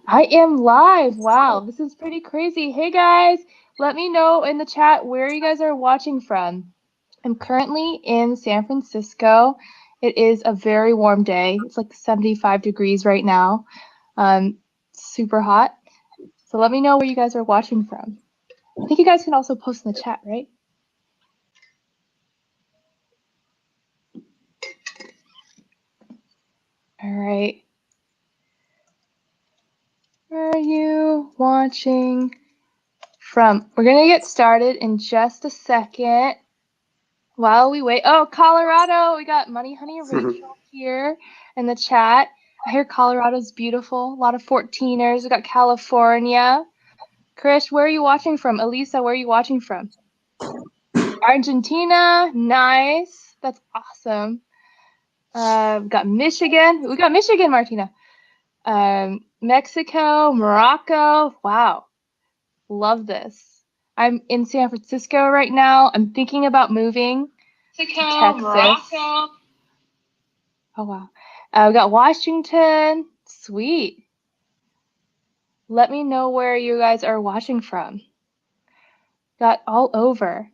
I am live. Wow, this is pretty crazy. Hey guys, let me know in the chat where you guys are watching from. I'm currently in San Francisco. It is a very warm day. It's like 75 degrees right now. Super hot. So let me know where you guys are watching from. I think you guys can also post in the chat, right? All right. Where are you watching from? We're going to get started in just a second. While we wait, oh, Colorado, we got Money Honey Rachel here in the chat. I hear Colorado's beautiful. A lot of 14ers. We got California. Krish, where are you watching from? Elisa, where are you watching from? Argentina. Nice. That's awesome. We got Michigan. We got Michigan, Martina. Mexico, Morocco. Wow. Love this. I'm in San Francisco right now. I'm thinking about moving to Texas. Morocco. Oh, wow. We got Washington. Sweet. Let me know where you guys are watching from. Got all over.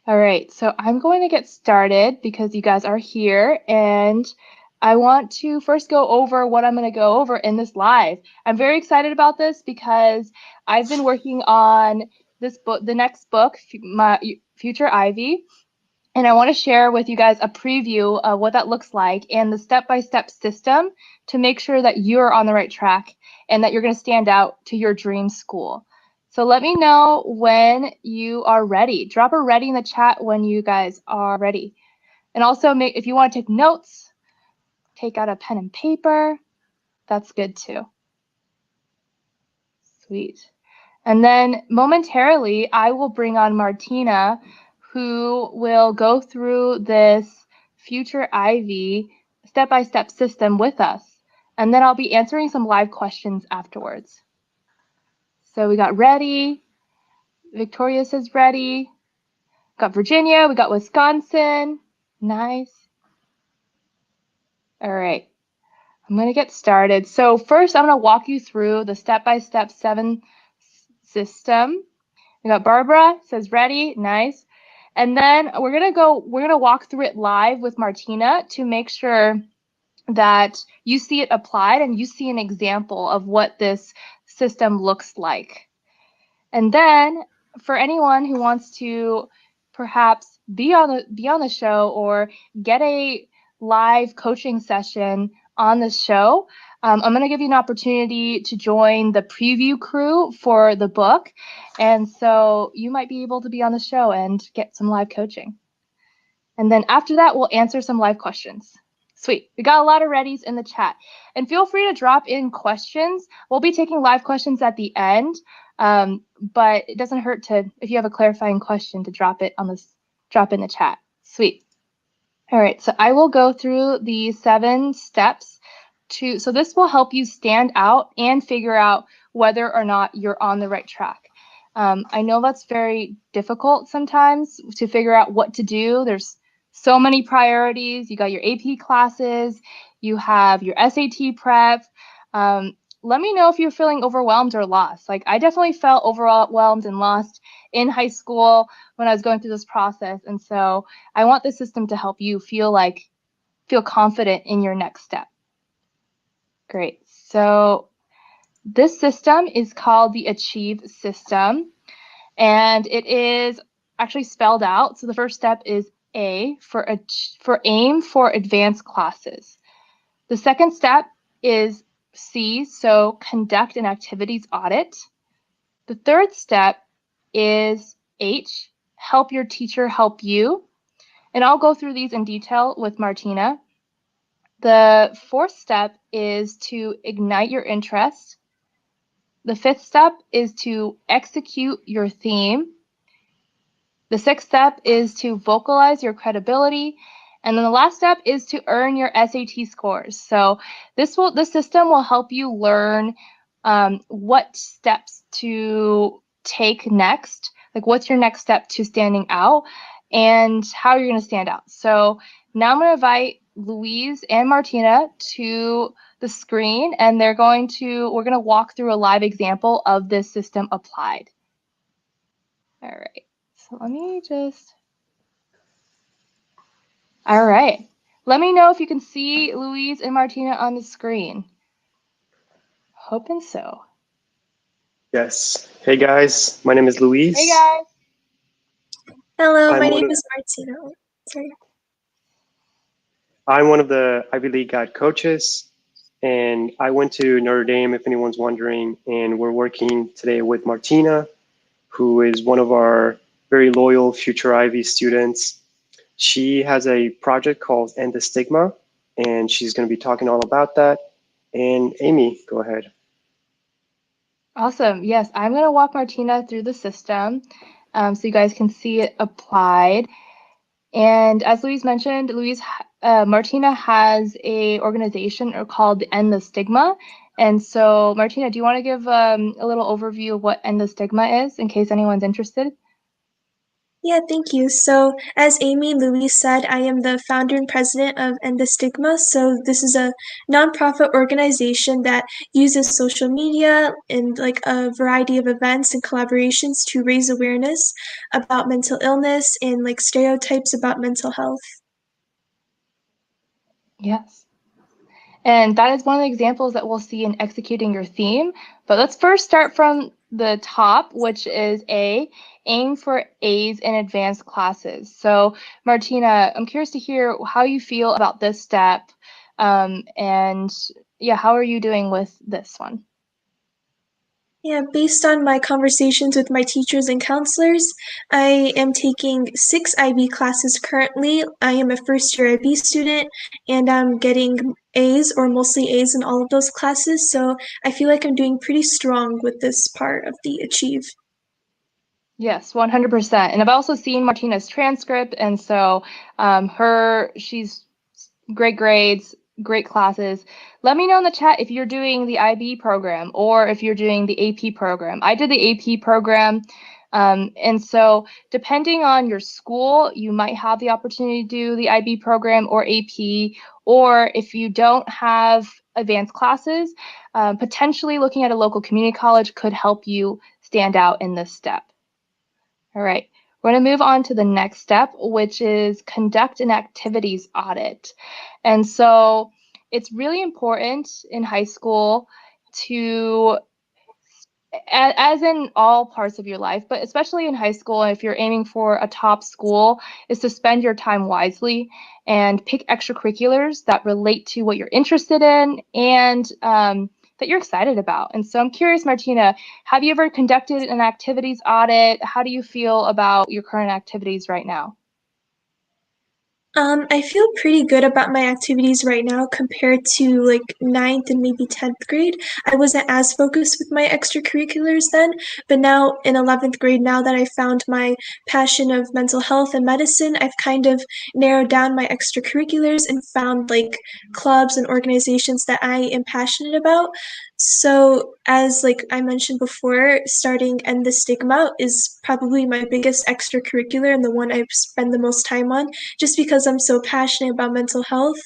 All right, so I'm going to get started because you guys are here, and I want to first go over what I'm going to go over in this live. I'm very excited about this because I've been working on this book, the next book, my Future Ivy, and I want to share with you guys a preview of what that looks like and the step-by-step system to make sure that you're on the right track and that you're going to stand out to your dream school. So let me know when you are ready. Drop a ready in the chat when you guys are ready. And also, if you want to take notes, take out a pen and paper. That's good too. Sweet. And then momentarily, I will bring on Martina, who will go through this Future Ivy step-by-step system with us. And then I'll be answering some live questions afterwards. So we got ready. Victoria says ready. Got Virginia. We got Wisconsin. Nice. All right. I'm going to get started. So first, I'm going to walk you through the step-by-step 7 system. We got Barbara says ready. Nice. And then we're going to walk through it live with Martina to make sure that you see it applied and you see an example of what this system looks like. And then for anyone who wants to perhaps be on the show or get a live coaching session on the show, I'm going to give you an opportunity to join the preview crew for the book. And so you might be able to be on the show and get some live coaching. And then after that, we'll answer some live questions. Sweet. We got a lot of readies in the chat. And feel free to drop in questions. We'll be taking live questions at the end. But it doesn't hurt to, if you have a clarifying question, to drop in the chat. Sweet. All right, so I will go through the 7 steps so this will help you stand out and figure out whether or not you're on the right track. I know that's very difficult sometimes to figure out what to do. There's so many priorities. You got your AP classes, you have your SAT prep. Let me know if you're feeling overwhelmed or lost. Like, I definitely felt overwhelmed and lost in high school when I was going through this process. And so I want this system to help you feel confident in your next step. Great. So this system is called the Achieve system, and it is actually spelled out. So the first step is A for aim for advanced classes. The second step is C, so conduct an activities audit. The third step is H, help your teacher help you. And I'll go through these in detail with Martina. The fourth step is to ignite your interest. The fifth step is to execute your theme. The sixth step is to vocalize your credibility. And then the last step is to earn your SAT scores. So this system will help you learn what steps to take next, like what's your next step to standing out and how you're going to stand out. So now I'm going to invite Louise and Martina to the screen, and we're going to walk through a live example of this system applied. All right, so let me just, all right. Let me know if you can see Louise and Martina on the screen. Hoping so. Yes. Hey guys, my name is Luis. Hey guys. Hello, my name is Martina. Sorry. I'm one of the Ivy League Guide coaches, and I went to Notre Dame, if anyone's wondering, and we're working today with Martina, who is one of our very loyal future Ivy students. She has a project called End the Stigma, and she's going to be talking all about that. And Amy, go ahead. Awesome. Yes, I'm going to walk Martina through the system so you guys can see it applied. And as Louise mentioned, Martina has a organization called End the Stigma. And so, Martina, do you want to give a little overview of what End the Stigma is in case anyone's interested? Yeah, thank you. So, as Amy and Louise said, I am the founder and president of End the Stigma. So, this is a nonprofit organization that uses social media and like a variety of events and collaborations to raise awareness about mental illness and like stereotypes about mental health. Yes. And that is one of the examples that we'll see in executing your theme. But let's first start from the top, which is aim for A's in advanced classes. So Martina, I'm curious to hear how you feel about this step. And yeah, how are you doing with this one? Yeah, based on my conversations with my teachers and counselors, I am taking 6 IB classes currently. I am a first-year IB student, and I'm getting A's or mostly A's in all of those classes, so I feel like I'm doing pretty strong with this part of the Achieve. Yes, 100%. And I've also seen Martina's transcript, and so she's great grades, great classes. Let me know in the chat if you're doing the IB program or if you're doing the AP program. I did the AP program, and so depending on your school, you might have the opportunity to do the IB program or AP, or if you don't have advanced classes, potentially looking at a local community college could help you stand out in this step. All right, we're going to move on to the next step, which is conduct an activities audit. And so it's really important in high school to, as in all parts of your life, but especially in high school, if you're aiming for a top school, is to spend your time wisely and pick extracurriculars that relate to what you're interested in and that you're excited about. And so I'm curious, Martina, have you ever conducted an activities audit? How do you feel about your current activities right now? I feel pretty good about my activities right now compared to like 9th and maybe 10th grade. I wasn't as focused with my extracurriculars then, but now in 11th grade, now that I found my passion of mental health and medicine, I've kind of narrowed down my extracurriculars and found like clubs and organizations that I am passionate about. So, as like I mentioned before, starting End the Stigma is probably my biggest extracurricular and the one I spend the most time on, just because I'm so passionate about mental health.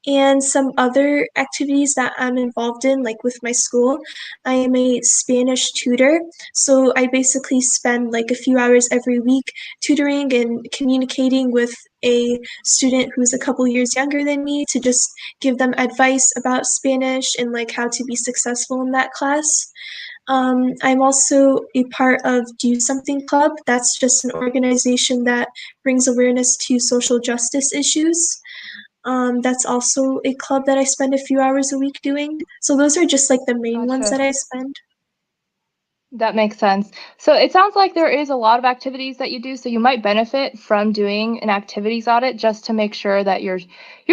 And some other activities that I'm involved in, like with my school, I am a Spanish tutor. So I basically spend like a few hours every week tutoring and communicating with a student who's a couple years younger than me to just give them advice about Spanish and like how to be successful in that class. I'm also a part of Do Something Club. That's just an organization that brings awareness to social justice issues. That's also a club that I spend a few hours a week doing. So those are just like the main ones that I spend. That makes sense. So it sounds like there is a lot of activities that you do, so you might benefit from doing an activities audit just to make sure that you're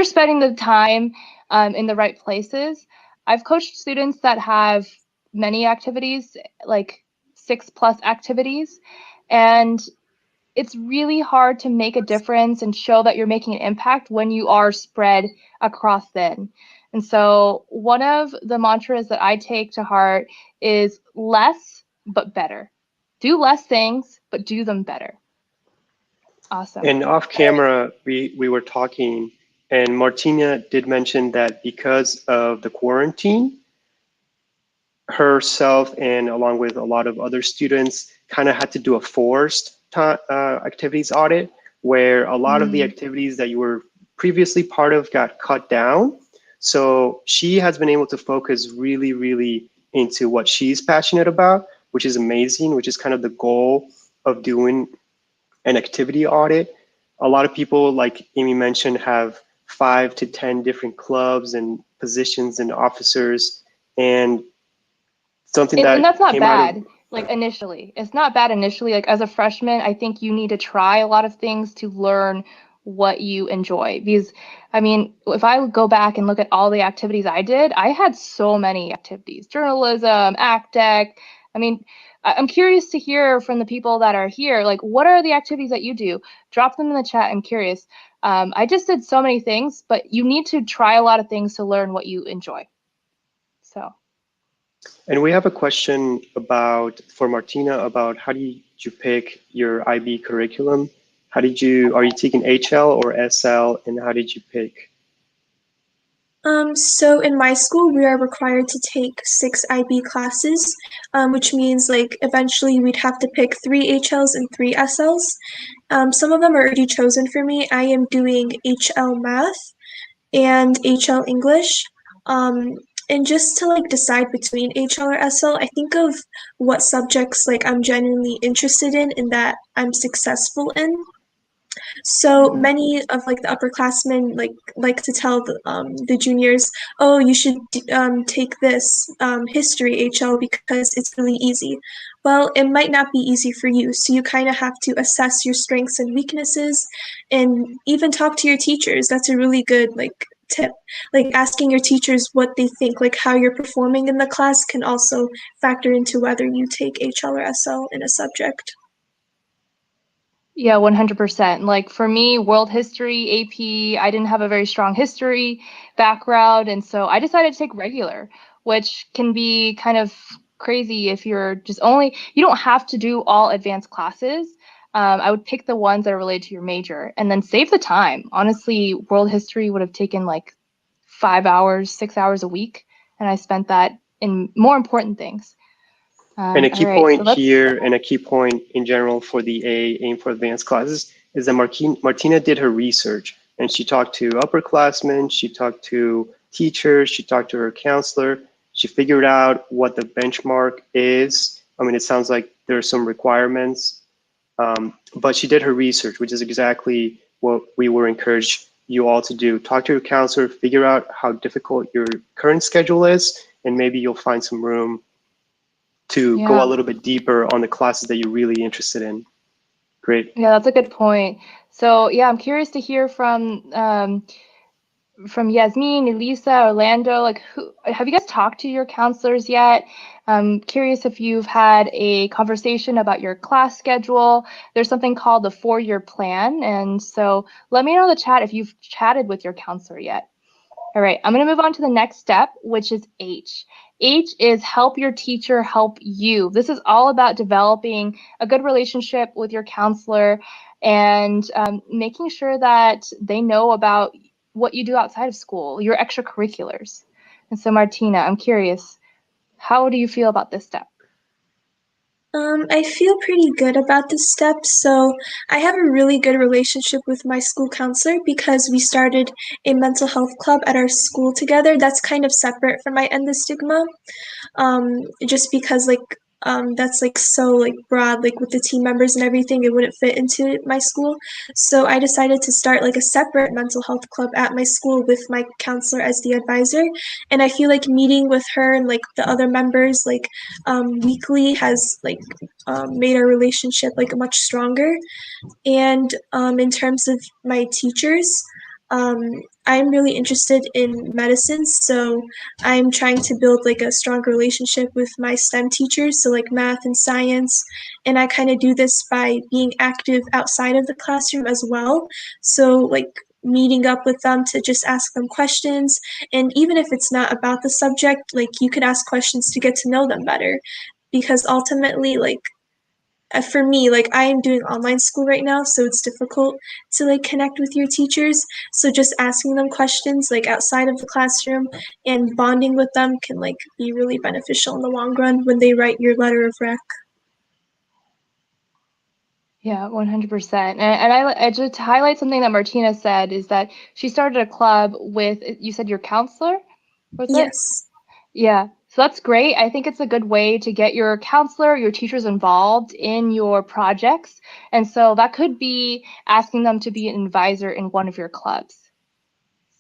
spending the time in the right places. I've coached students that have many activities, like 6+ activities, and it's really hard to make a difference and show that you're making an impact when you are spread across thin. And so one of the mantras that I take to heart is less but better. Do less things, but do them better. Awesome. And off camera, we were talking, And Martina did mention that because of the quarantine, herself and along with a lot of other students kind of had to do a forced activities audit where a lot of the activities that you were previously part of got cut down. So she has been able to focus really, really into what she's passionate about, which is amazing, which is kind of the goal of doing an activity audit. A lot of people, like Amy mentioned, have 5 to 10 different clubs and positions and officers, and something And that that's not came out of bad, like initially. It's not bad initially. Like as a freshman, I think you need to try a lot of things to learn what you enjoy. Because, I mean, if I go back and look at all the activities I did, I had so many activities, journalism, act deck. I mean, I'm curious to hear from the people that are here, like, what are the activities that you do? Drop them in the chat. I'm curious. I just did so many things, but you need to try a lot of things to learn what you enjoy. So. And we have a question for Martina about how did you pick your IB curriculum? Are you taking HL or SL, and how did you pick? So in my school, we are required to take 6 IB classes, which means like eventually we'd have to pick 3 HLs and 3 SLs. Some of them are already chosen for me. I am doing HL Math and HL English. And just to like decide between HL or SL, I think of what subjects like I'm genuinely interested in and that I'm successful in. So many of like the upperclassmen like to tell the juniors, oh, you should take this history HL because it's really easy. Well, it might not be easy for you, so you kind of have to assess your strengths and weaknesses, and even talk to your teachers. That's a really good like tip. Like asking your teachers what they think, like how you're performing in the class, can also factor into whether you take HL or SL in a subject. Yeah, 100%. Like for me, world history, AP, I didn't have a very strong history background. And so I decided to take regular, which can be kind of crazy if you're you don't have to do all advanced classes. I would pick the ones that are related to your major and then save the time. Honestly, world history would have taken like 5 hours, 6 hours a week. And I spent that in more important things. And a key right, point here, and a key point in general for the aim for advanced classes, is that Martina did her research, and she talked to upperclassmen, she talked to teachers, she talked to her counselor, she figured out what the benchmark is. I mean, it sounds like there are some requirements, but she did her research, which is exactly what we were encouraged you all to do. Talk to your counselor, figure out how difficult your current schedule is, and maybe you'll find some room to go a little bit deeper on the classes that you're really interested in. Great. Yeah, that's a good point. So yeah, I'm curious to hear from Yasmin, Elisa, Orlando. Like, have you guys talked to your counselors yet? I'm curious if you've had a conversation about your class schedule. There's something called the 4-year plan, and so let me know in the chat if you've chatted with your counselor yet. All right, I'm going to move on to the next step, which is H. H is help your teacher help you. This is all about developing a good relationship with your counselor and making sure that they know about what you do outside of school, your extracurriculars. And so, Martina, I'm curious, how do you feel about this step? I feel pretty good about this step. So I have a really good relationship with my school counselor because we started a mental health club at our school together. That's kind of separate from my End the Stigma, just because that's like so like broad, like with the team members and everything, it wouldn't fit into my school. So I decided to start like a separate mental health club at my school with my counselor as the advisor. And I feel like meeting with her and like the other members like weekly has like made our relationship like much stronger. And in terms of my teachers, um, I'm really interested in medicine, so I'm trying to build like a strong relationship with my STEM teachers, so like math and science. And I kind of do this by being active outside of the classroom as well. So like meeting up with them to just ask them questions. And even if it's not about the subject, like you could ask questions to get to know them better. Because ultimately, like for me, like I am doing online school right now, so it's difficult to like connect with your teachers. So just asking them questions like outside of the classroom and bonding with them can like be really beneficial in the long run when they write your letter of rec. Yeah, 100%. And I just to highlight something that Martina said is that she started a club with, you said your counselor, was it? Yes. Yeah, so that's great. I think it's a good way to get your counselor, your teachers involved in your projects. And so that could be asking them to be an advisor in one of your clubs.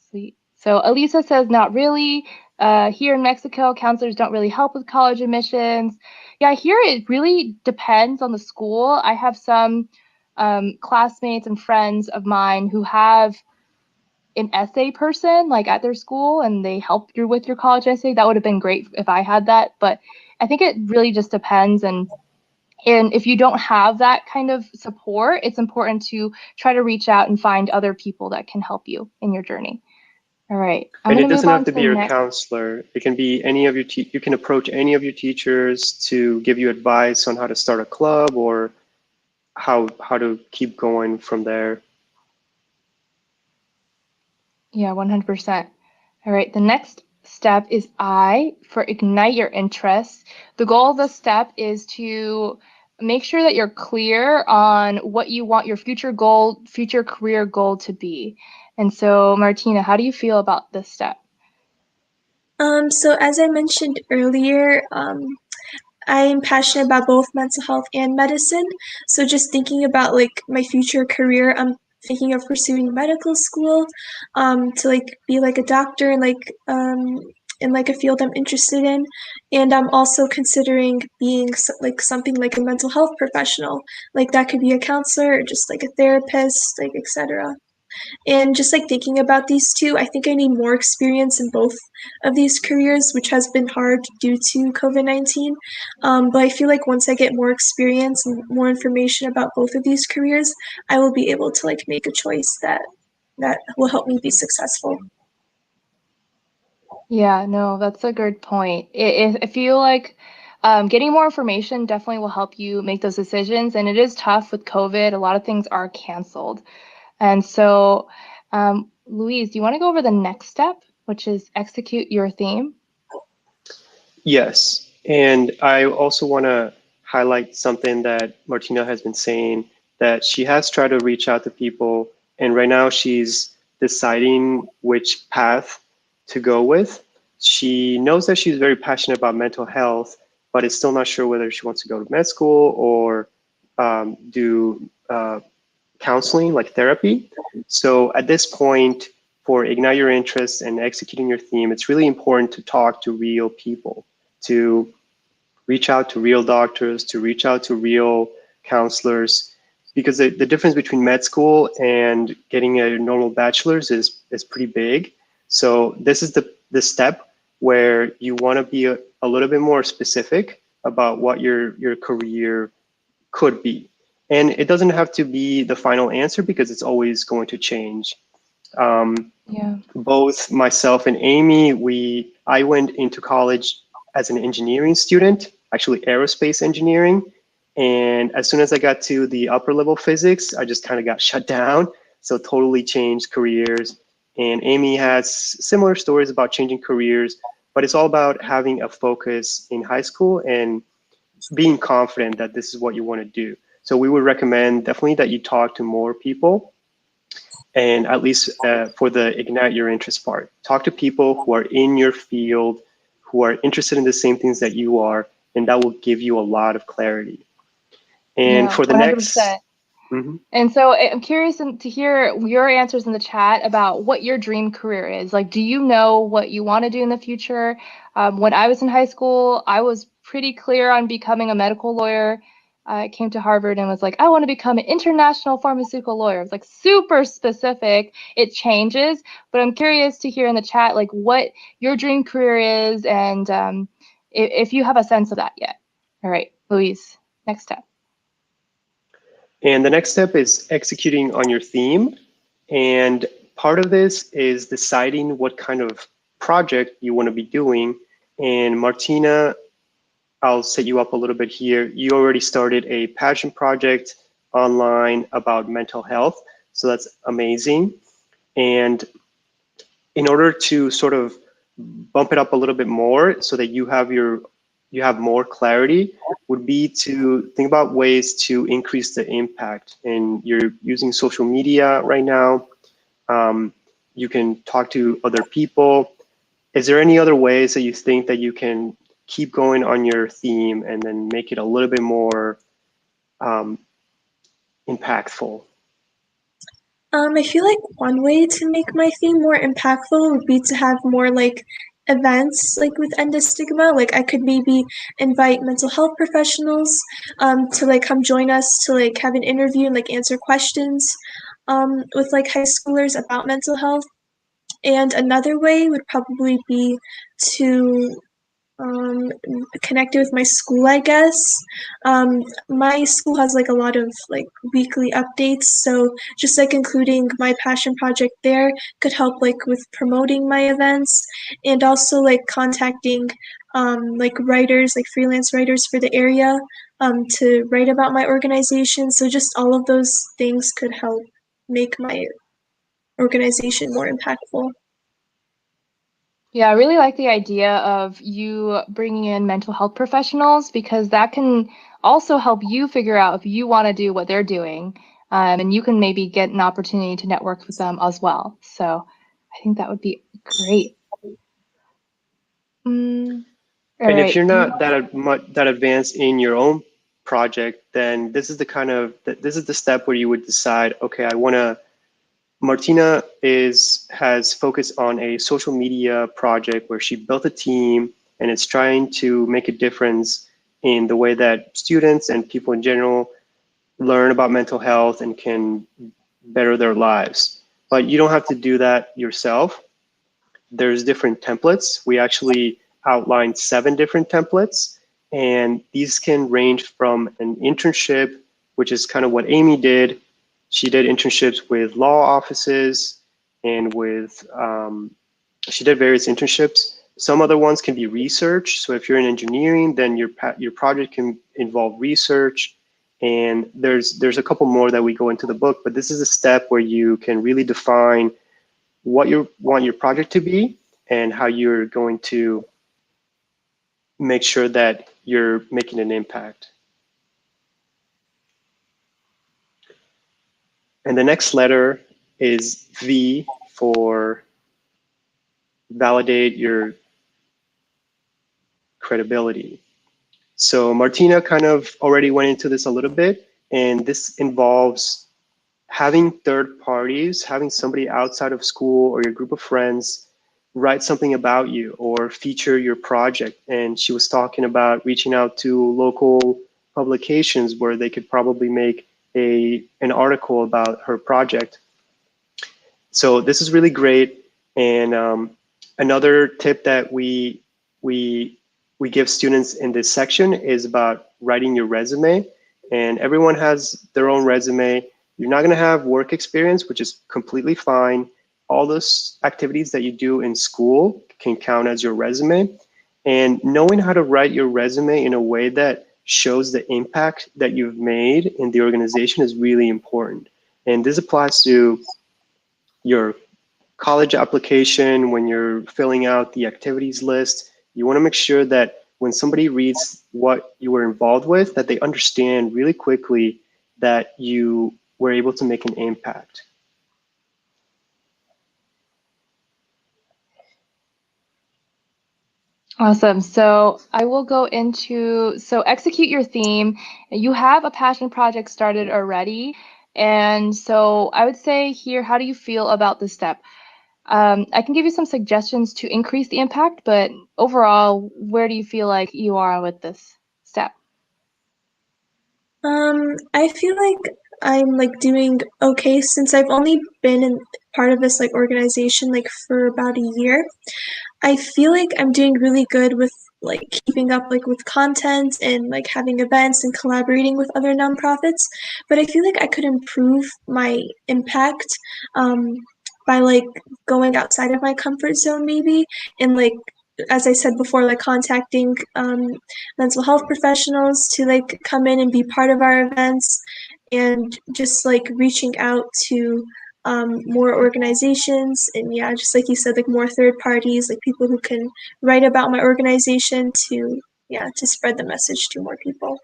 Sweet. So Elisa says, not really. Here in Mexico, counselors don't really help with college admissions. Yeah, here it really depends on the school. I have some classmates and friends of mine who have an essay person like at their school and they help you with your college essay. That would have been great if I had that, but I think it really just depends. And if you don't have that kind of support, it's important to try to reach out and find other people that can help you in your journey. All right, I'm And going it to move doesn't on have to to be the your next. counselor. It can be any of your you can approach any of your teachers to give you advice on how to start a club or how to keep going from there. Yeah, 100%. All right, the next step is I for ignite your interests. The goal of the step is to make sure that you're clear on what you want your future goal, future career goal to be. And so, Martina, how do you feel about this step? So as I mentioned earlier, I am passionate about both mental health and medicine. So just thinking about like my future career, I'm thinking of pursuing medical school, to like be like a doctor and like in like a field I'm interested in. And I'm also considering being like something like a mental health professional. Like that could be a counselor or just like a therapist, like etc. And just like thinking about these two, I think I need more experience in both of these careers, which has been hard due to COVID-19. But I feel like once I get more experience and more information about both of these careers, I will be able to like make a choice that will help me be successful. Yeah, no, that's a good point. I feel like getting more information definitely will help you make those decisions. And it is tough with COVID. A lot of things are canceled. And so, Louise, do you want to go over the next step, which is execute your theme? Yes, and I also want to highlight something that Martina has been saying, that she has tried to reach out to people, and right now she's deciding which path to go with. She knows that she's very passionate about mental health, but is still not sure whether she wants to go to med school or do counseling, like therapy. So at this point, for ignite your interest and executing your theme, it's really important to talk to real people, to reach out to real doctors, to reach out to real counselors, because the difference between med school and getting a normal bachelor's is pretty big. So this is the step where you want to be a little bit more specific about what your career could be. And it doesn't have to be the final answer because it's always going to change. Yeah. Both myself and Amy, I went into college as an engineering student, actually aerospace engineering. And as soon as I got to the upper level physics, I just kind of got shut down. So totally changed careers. And Amy has similar stories about changing careers, but it's all about having a focus in high school and being confident that this is what you want to do. So we would recommend definitely that you talk to more people, and at least for the ignite your interest part, talk to people who are in your field, who are interested in the same things that you are, and that will give you a lot of clarity. And Yeah, for the 100%. next, And so I'm curious to hear your answers in the chat about what your dream career is. Like, do you know what you want to do in the future? When I was in high school, I was pretty clear on becoming a medical lawyer. I came to Harvard and was like, I want to become an international pharmaceutical lawyer. It's like super specific. It changes, but I'm curious to hear in the chat like what your dream career is and if you have a sense of that yet. All right, Louise, next step. And the next step is executing on your theme. And part of this is deciding what kind of project you want to be doing. And Martina I'll set you up a little bit here. You already started a passion project online about mental health, so that's amazing. And in order to sort of bump it up a little bit more so that you have more clarity, would be to think about ways to increase the impact. And you're using social media right now. You can talk to other people. Is there any other ways that you think that you can keep going on your theme and then make it a little bit more impactful? I feel like one way to make my theme more impactful would be to have more like events like with End of Stigma. Like I could maybe invite mental health professionals to like come join us to like have an interview and like answer questions with like high schoolers about mental health. And another way would probably be to connected with my school, I guess. My school has like a lot of like weekly updates, so just like including my passion project there could help like with promoting my events and also like contacting like writers, like freelance writers for the area to write about my organization. So just all of those things could help make my organization more impactful. Yeah, I really like the idea of you bringing in mental health professionals because that can also help you figure out if you want to do what they're doing. And you can maybe get an opportunity to network with them as well. So I think that would be great. And if you're not that advanced in your own project, then this is the step where you would decide, okay, Martina has focused on a social media project where she built a team and it's trying to make a difference in the way that students and people in general learn about mental health and can better their lives. But you don't have to do that yourself. There's different templates. We actually outlined 7 different templates, and these can range from an internship, which is kind of what Amy did. She did internships with law offices and she did various internships. Some other ones can be research. So if you're in engineering, then your project can involve research. And there's a couple more that we go into the book, but this is a step where you can really define what you want your project to be and how you're going to make sure that you're making an impact. And the next letter is V for validate your credibility. So Martina kind of already went into this a little bit, and this involves having third parties, having somebody outside of school or your group of friends write something about you or feature your project. And she was talking about reaching out to local publications where they could probably make an article about her project. So this is really great. And another tip that we give students in this section is about writing your resume. And everyone has their own resume. You're not going to have work experience, which is completely fine. All those activities that you do in school can count as your resume. And knowing how to write your resume in a way that shows the impact that you've made in the organization is really important. And this applies to your college application. When you're filling out the activities list, you want to make sure that when somebody reads what you were involved with, that they understand really quickly that you were able to make an impact. Awesome. So I will go into, so execute your theme. You have a passion project started already. And so I would say here, how do you feel about this step? I can give you some suggestions to increase the impact, but overall, where do you feel like you are with this step? I feel like I'm like doing okay since I've only been in part of this like organization like for about a year. I feel like I'm doing really good with like keeping up like with content and like having events and collaborating with other nonprofits, but I feel like I could improve my impact by like going outside of my comfort zone maybe and like as I said before, like contacting mental health professionals to like come in and be part of our events, and just like reaching out to more organizations, and yeah, just like you said, like more third parties, like people who can write about my organization to, yeah, to spread the message to more people.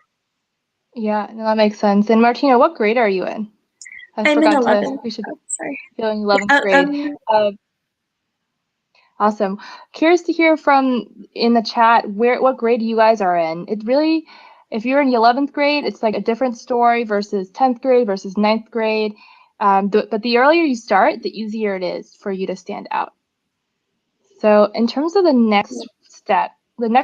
Yeah, no, that makes sense. And Martina, what grade are you in? I'm in 11th. We should Oh, sorry. feel in 11th Yeah, grade. Awesome. Curious to hear from in the chat what grade you guys are in. It really, if you're in the 11th grade, it's like a different story versus 10th grade versus 9th grade. But the earlier you start, the easier it is for you to stand out. So in terms of the next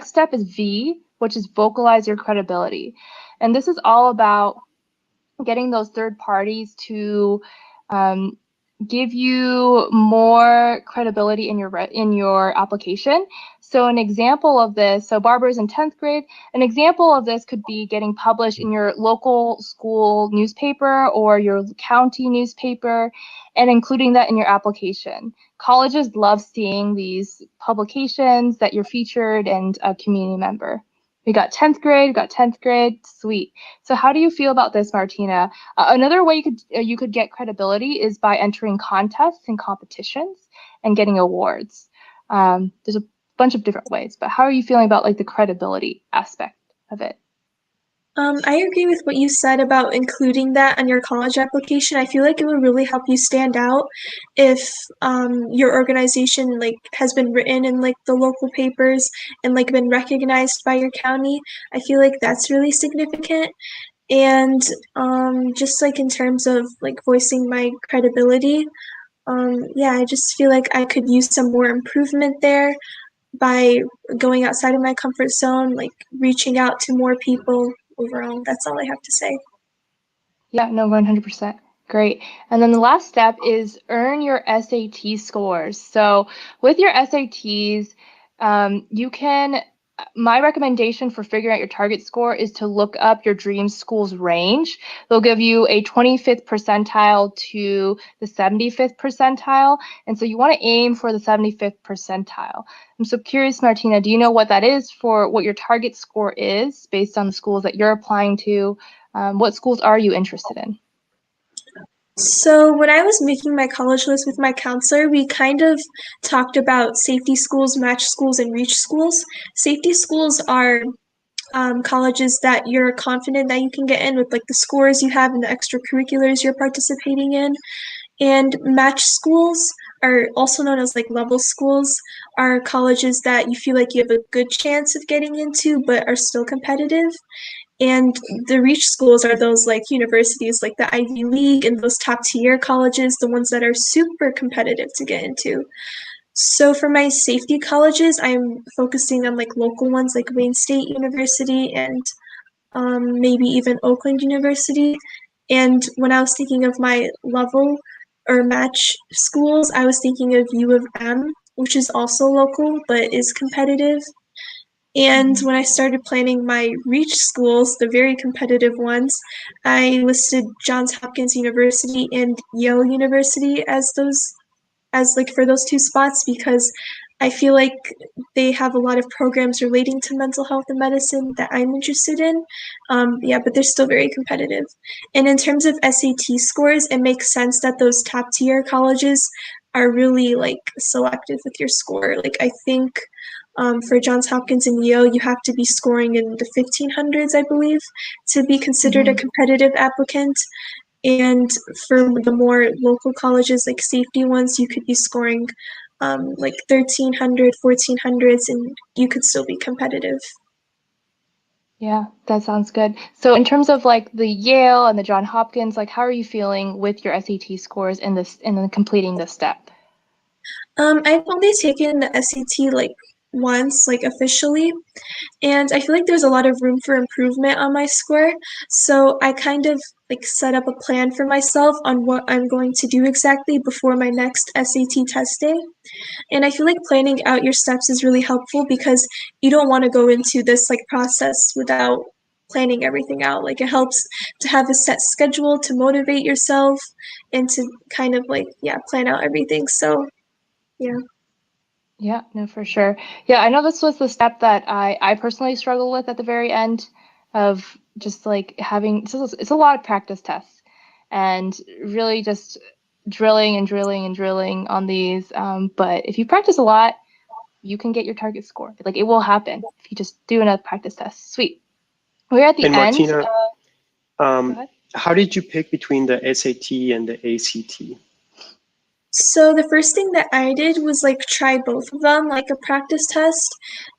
step is V, which is vocalize your credibility. And this is all about getting those third parties to give you more credibility in your application. So an example of this, so Barbara's in 10th grade, an example of this could be getting published in your local school newspaper or your county newspaper and including that in your application. Colleges love seeing these publications that you're featured and a community member. We got 10th grade, sweet. So how do you feel about this, Martina? Another way you could get credibility is by entering contests and competitions and getting awards. There's a bunch of different ways, but how are you feeling about like the credibility aspect of it? I agree with what you said about including that on your college application. I feel like it would really help you stand out if your organization like has been written in like the local papers and like been recognized by your county. I feel like that's really significant. And just like in terms of like voicing my credibility, yeah, I just feel like I could use some more improvement there by going outside of my comfort zone, like reaching out to more people. Overall, that's all I have to say. Yeah, no, 100%. Great. And then the last step is earn your SAT scores. So with your SATs, my recommendation for figuring out your target score is to look up your dream school's range. They'll give you a 25th percentile to the 75th percentile. And so you want to aim for the 75th percentile. I'm so curious, Martina, do you know what that is for what your target score is based on the schools that you're applying to? What schools are you interested in? So when I was making my college list with my counselor, we kind of talked about safety schools, match schools, and reach schools. Safety schools are colleges that you're confident that you can get in with like the scores you have and the extracurriculars you're participating in. And match schools are also known as like level schools, are colleges that you feel like you have a good chance of getting into but are still competitive. And the reach schools are those like universities like the Ivy League and those top tier colleges, the ones that are super competitive to get into. So for my safety colleges, I'm focusing on like local ones like Wayne State University and maybe even Oakland University. And when I was thinking of my level or match schools, I was thinking of U of M, which is also local but is competitive. And when I started planning my reach schools, the very competitive ones, I listed Johns Hopkins University and Yale University as like for those two spots because I feel like they have a lot of programs relating to mental health and medicine that I'm interested in. Yeah, but they're still very competitive. And in terms of SAT scores, it makes sense that those top tier colleges are really like selective with your score. Like I think for Johns Hopkins and Yale, you have to be scoring in the 1500s, I believe, to be considered a competitive applicant. And for the more local colleges, like safety ones, you could be scoring like 1300, 1400s, and you could still be competitive. Yeah, that sounds good. So in terms of like the Yale and the Johns Hopkins, like how are you feeling with your SAT scores in this and then completing this step? I've only taken the SAT like once, like officially, and I feel like there's a lot of room for improvement on my score. So I kind of like set up a plan for myself on what I'm going to do exactly before my next SAT test day. And I feel like planning out your steps is really helpful because you don't want to go into this like process without planning everything out. Like it helps to have a set schedule to motivate yourself and to kind of like, yeah, plan out everything. So, yeah. Yeah, no, for sure. Yeah, I know this was the step that I personally struggle with at the very end of just like having, it's a lot of practice tests and really just drilling and drilling and drilling on these. But if you practice a lot, you can get your target score. Like it will happen if you just do enough practice tests. Sweet. We're at the And end. Martina, Go ahead. how did you pick between the SAT and the ACT? So the first thing that I did was like try both of them, like a practice test,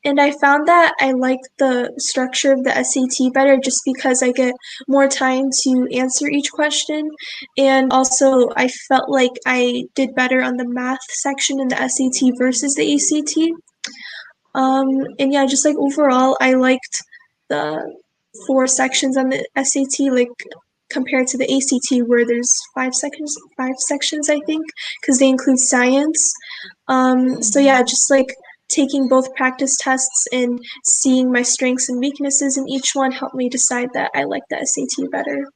and I found that I liked the structure of the SAT better just because I get more time to answer each question, and also I felt like I did better on the math section in the SAT versus the ACT. And yeah, just like overall, I liked the four sections on the SAT, like compared to the ACT, where there's five sections, I think, because they include science. So yeah, just like taking both practice tests and seeing my strengths and weaknesses in each one helped me decide that I like the SAT better.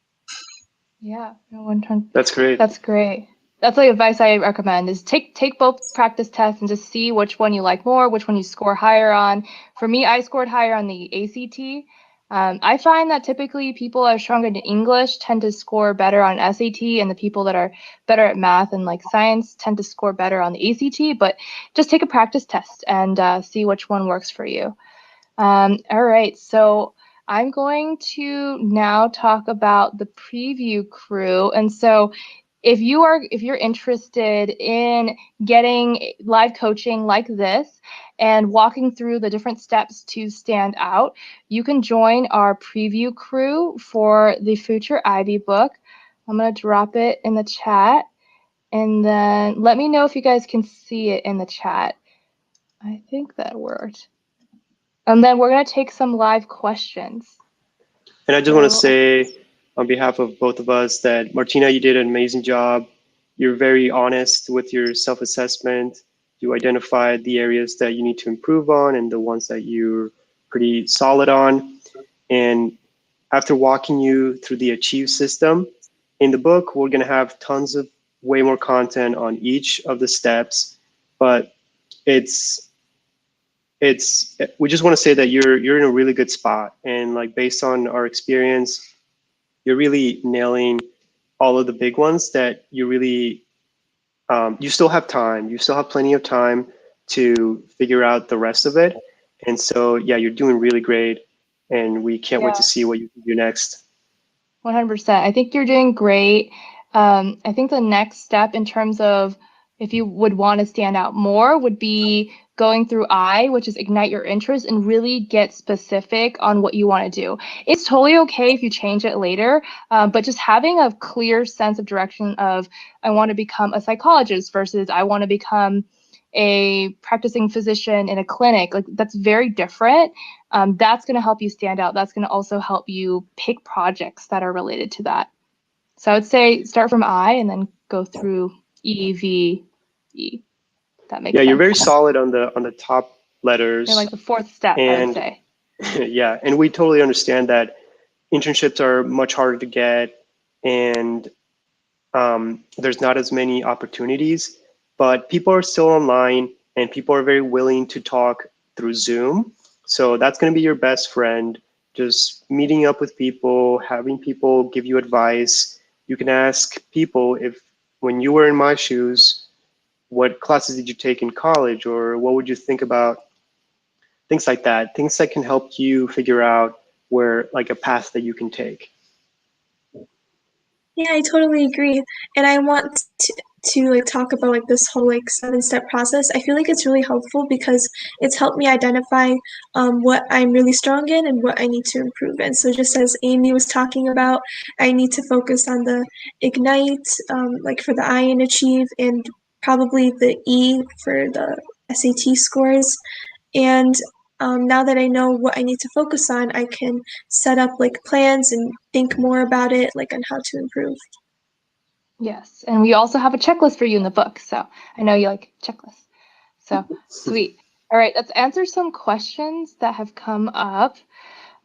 Yeah, no, 100. That's great. That's great. That's like advice I recommend is take both practice tests and just see which one you like more, which one you score higher on. For me, I scored higher on the ACT. I find that typically people are stronger in English tend to score better on SAT, and the people that are better at math and like science tend to score better on the ACT. But just take a practice test and see which one works for you. All right, so I'm going to now talk about the preview crew. And so if you're interested in getting live coaching like this and walking through the different steps to stand out, you can join our preview crew for the Future Ivy book. I'm going to drop it in the chat, and then let me know if you guys can see it in the chat. I think that worked. And then we're going to take some live questions. And I just want to say on behalf of both of us that Martina, you did an amazing job. You're very honest with your self-assessment. You identified the areas that you need to improve on and the ones that you're pretty solid on. And after walking you through the Achieve system, in the book, we're going to have tons of way more content on each of the steps, but we just want to say that you're in a really good spot, and like based on our experience, you're really nailing all of the big ones that you really you still have time, you still have plenty of time to figure out the rest of it. And so yeah, you're doing really great, and we can't wait to see what you can do next. 100%. I think you're doing great. I think the next step in terms of if you would want to stand out more would be going through I, which is ignite your interest and really get specific on what you want to do. It's totally okay if you change it later, but just having a clear sense of direction of I want to become a psychologist versus I want to become a practicing physician in a clinic, like that's very different. That's going to help you stand out. That's going to also help you pick projects that are related to that. So I would say start from I and then go through E, V, E. That makes sense. You're very solid on the top letters. They're like the fourth step, I would say. Yeah, and we totally understand that internships are much harder to get, and there's not as many opportunities, but people are still online and people are very willing to talk through Zoom. So that's going to be your best friend. Just meeting up with people, having people give you advice. You can ask people if, when you were in my shoes, what classes did you take in college, or what would you think about things like that, things that can help you figure out where like a path that you can take. Yeah, I totally agree. And I want to like talk about like this whole like 7-step process. I feel like it's really helpful because it's helped me identify what I'm really strong in and what I need to improve in. So just as Amy was talking about, I need to focus on the ignite, like for the I in achieve, and probably the E for the SAT scores. And now that I know what I need to focus on, I can set up like plans and think more about it, like on how to improve. Yes, and we also have a checklist for you in the book. So I know you like checklists. So sweet. All right, let's answer some questions that have come up.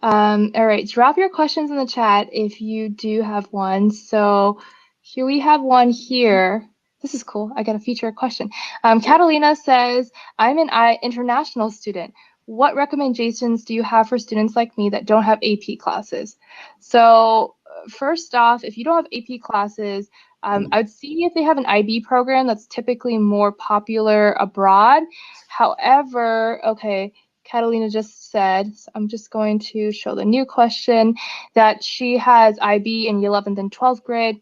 All right, drop your questions in the chat if you do have one. So here we have one here. This is cool. I got to feature a question. Catalina says, I'm an international student. What recommendations do you have for students like me that don't have AP classes? So first off, if you don't have AP classes, I would see if they have an IB program that's typically more popular abroad. However, okay, Catalina just said, so I'm just going to show the new question, that she has IB in the 11th and 12th grade.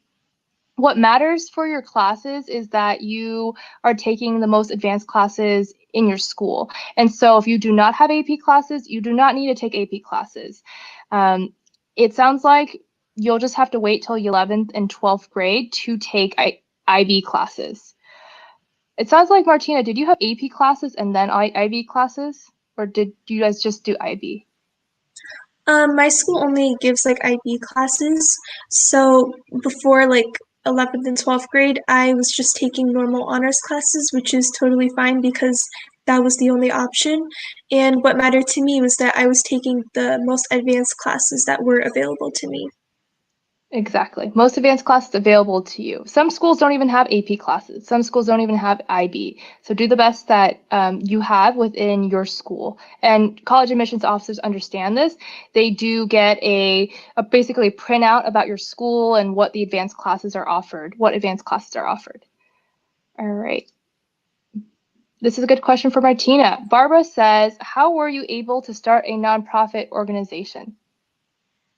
What matters for your classes is that you are taking the most advanced classes in your school. And so if you do not have AP classes, you do not need to take AP classes. It sounds like you'll just have to wait till 11th and 12th grade to take IB classes. It sounds like, Martina, did you have AP classes and then IB classes? Or did you guys just do IB? My school only gives like IB classes. So before like 11th and 12th grade, I was just taking normal honors classes, which is totally fine because that was the only option. And what mattered to me was that I was taking the most advanced classes that were available to me. Exactly. Most advanced classes available to you. Some schools don't even have AP classes. Some schools don't even have IB. So do the best that you have within your school. And college admissions officers understand this. They do get basically a printout about your school and what the advanced classes are offered, what advanced classes are offered. All right. This is a good question for Martina. Barbara says, how were you able to start a nonprofit organization?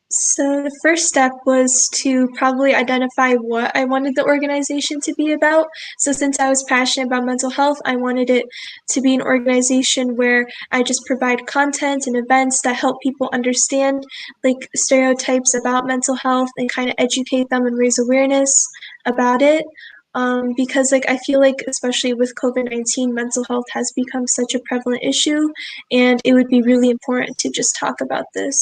So the first step was to probably identify what I wanted the organization to be about. So since I was passionate about mental health, I wanted it to be an organization where I just provide content and events that help people understand like stereotypes about mental health and kind of educate them and raise awareness about it. Because like I feel like especially with COVID-19, mental health has become such a prevalent issue, and it would be really important to just talk about this.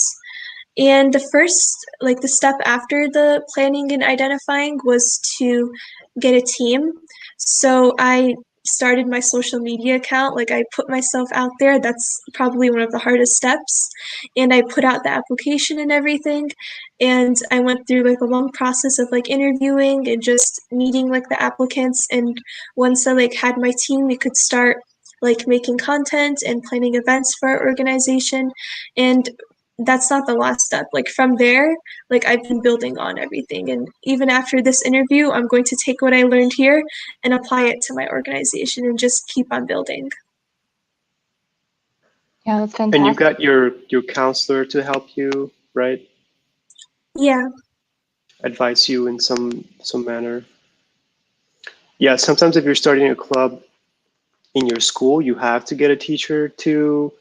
And the step after the planning and identifying was to get a team. So I started my social media account. Like I put myself out there. That's probably one of the hardest steps. And I put out the application and everything. And I went through like a long process of like interviewing and just meeting like the applicants. And once I like had my team, we could start like making content and planning events for our organization. And that's not the last step. Like from there, like I've been building on everything. And even after this interview, I'm going to take what I learned here and apply it to my organization and just keep on building. Yeah, that's fantastic. And you got your counselor to help you, right? Yeah. Advise you in some manner. Yeah, sometimes if you're starting a club in your school, you have to get a teacher to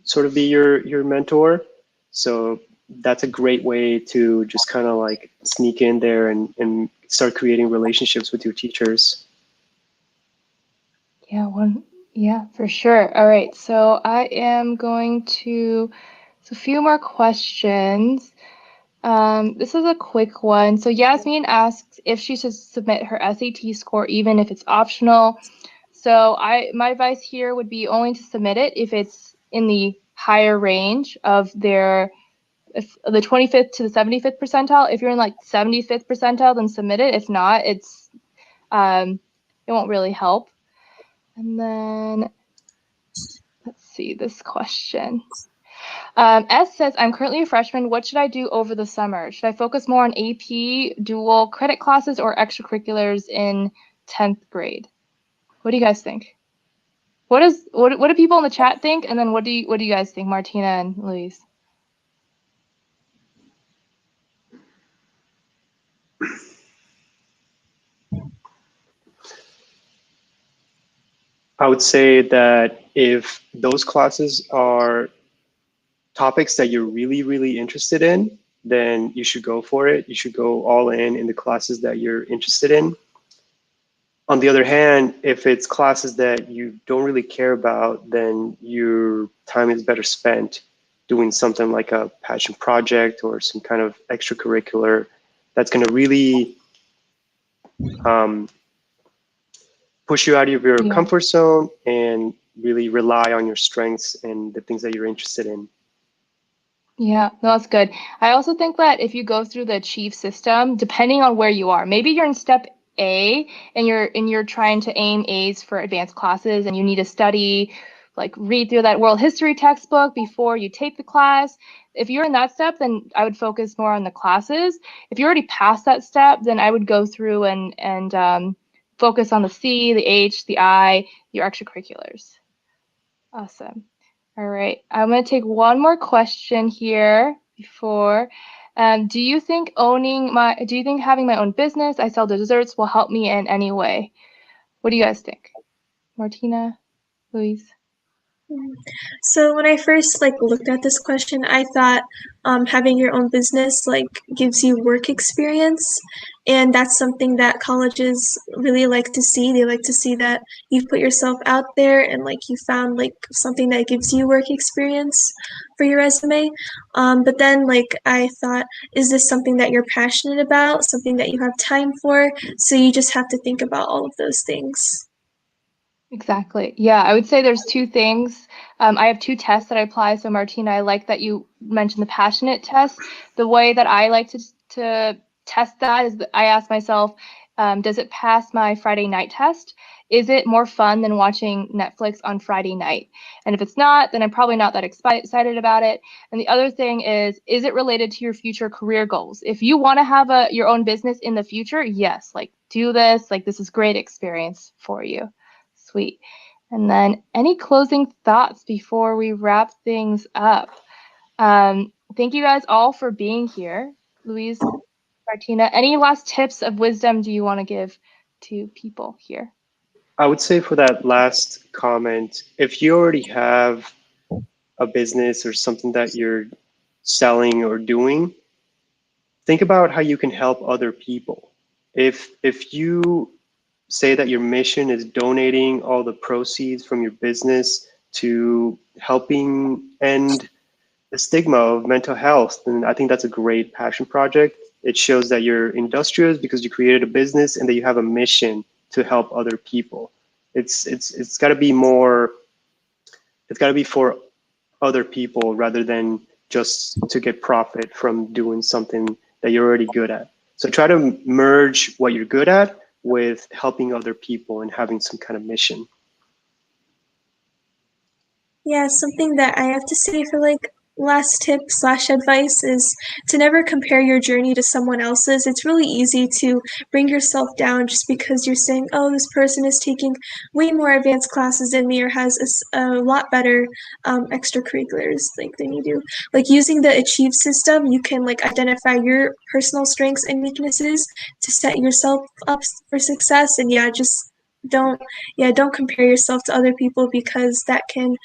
sort of be your mentor. So that's a great way to just kind of like sneak in there and start creating relationships with your teachers. Yeah, for sure. All right, so I am going to, a few more questions. This is a quick one. So Yasmin asks if she should submit her SAT score even if it's optional. So my advice here would be only to submit it if it's in the higher range of the 25th to the 75th percentile. If you're in like 75th percentile, then submit it. If not, it won't really help. And then let's see this question. S says, I'm currently a freshman. What should I do over the summer? Should I focus more on AP, dual credit classes, or extracurriculars in 10th grade? What do you guys think? What do people in the chat think? And then what do you guys think, Martina and Louise? I would say that if those classes are topics that you're really, really interested in, then you should go for it. You should go all in the classes that you're interested in. On the other hand, if it's classes that you don't really care about, then your time is better spent doing something like a passion project or some kind of extracurricular that's going to really push you out of your comfort zone and really rely on your strengths and the things that you're interested in. Yeah, no, that's good. I also think that if you go through the Achieve system, depending on where you are, maybe you're in step A and you're trying to aim A's for advanced classes and you need to study, like read through that world history textbook before you take the class. If you're in that step, then I would focus more on the classes. If you're already past that step, then I would go through and focus on the C, the H, the I, your extracurriculars. Awesome. All right, I'm going to take one more question here before. Do you think having my own business, I sell desserts, will help me in any way? What do you guys think? Martina, Louise? So when I first looked at this question, I thought having your own business gives you work experience, and that's something that colleges really like to see. They like to see that you've put yourself out there and you found something that gives you work experience for your resume. But then I thought, is this something that you're passionate about, something that you have time for? So you just have to think about all of those things. Exactly. Yeah, I would say there's two things. I have two tests that I apply. So Martina, I like that you mentioned the passionate test. The way that I like to test that is that I ask myself, does it pass my Friday night test? Is it more fun than watching Netflix on Friday night? And if it's not, then I'm probably not that excited about it. And the other thing is it related to your future career goals? If you want to have your own business in the future, yes, do this. This is great experience for you. Sweet. And then any closing thoughts before we wrap things up? Thank you guys all for being here. Louise, Martina, any last tips of wisdom do you want to give to people here? I would say for that last comment, if you already have a business or something that you're selling or doing, think about how you can help other people. If you say that your mission is donating all the proceeds from your business to helping end the stigma of mental health, then I think that's a great passion project. It shows that you're industrious because you created a business and that you have a mission to help other people. It's got to be more. It's got to be for other people rather than just to get profit from doing something that you're already good at. So try to merge what you're good at with helping other people and having some kind of mission. Yeah, something that I have to say for last tip / advice is to never compare your journey to someone else's. It's really easy to bring yourself down just because you're saying, oh, this person is taking way more advanced classes than me or has a lot better extracurriculars than you do. Using the achieve system, you can identify your personal strengths and weaknesses to set yourself up for success. And don't compare yourself to other people because that can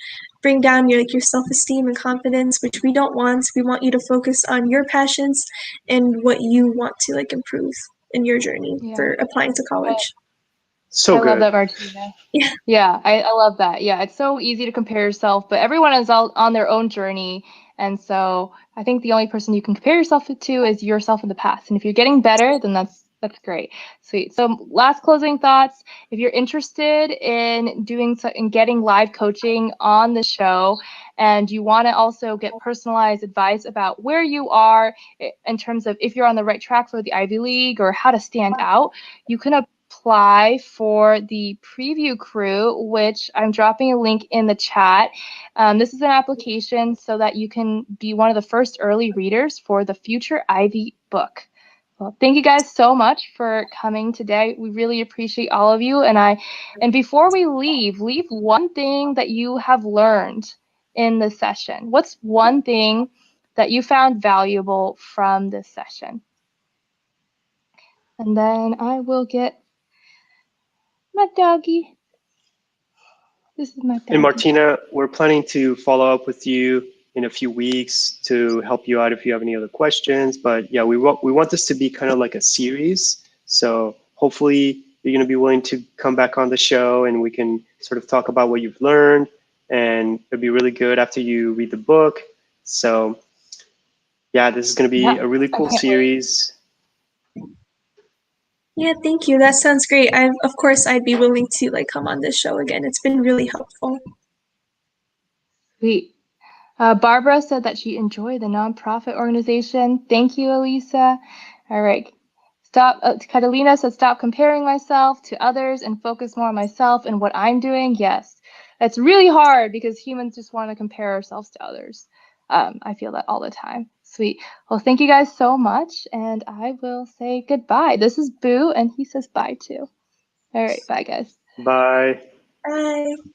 bring down your self-esteem and confidence, which we don't want. We want you to focus on your passions and what you want to improve in your journey for applying to college. So I love that, Martina. Yeah, I love that. Yeah, it's so easy to compare yourself, but everyone is all on their own journey. And so I think the only person you can compare yourself to is yourself in the past. And if you're getting better, then that's great. Sweet. So last closing thoughts. If you're interested in getting live coaching on the show, and you want to also get personalized advice about where you are in terms of if you're on the right track for the Ivy League or how to stand out, you can apply for the preview crew, which I'm dropping a link in the chat. This is an application so that you can be one of the first early readers for the Future Ivy book. Well, thank you guys so much for coming today. We really appreciate all of you. And before we leave one thing that you have learned in this session. What's one thing that you found valuable from this session? And then I will get my doggy. This is my doggy. And Martina, we're planning to follow up with you in a few weeks to help you out if you have any other questions. But yeah, we want this to be kind of like a series. So hopefully you're going to be willing to come back on the show and we can sort of talk about what you've learned. And it'll be really good after you read the book. So yeah, this is going to be a really cool series. Yeah, thank you. That sounds great. Of course, I'd be willing to come on this show again. It's been really helpful. Sweet. Barbara said that she enjoyed the nonprofit organization. Thank you, Elisa. All right. Catalina says, stop comparing myself to others and focus more on myself and what I'm doing. Yes, that's really hard because humans just want to compare ourselves to others. I feel that all the time. Sweet. Well, thank you guys so much, and I will say goodbye. This is Boo, and he says bye too. All right, bye guys. Bye. Bye.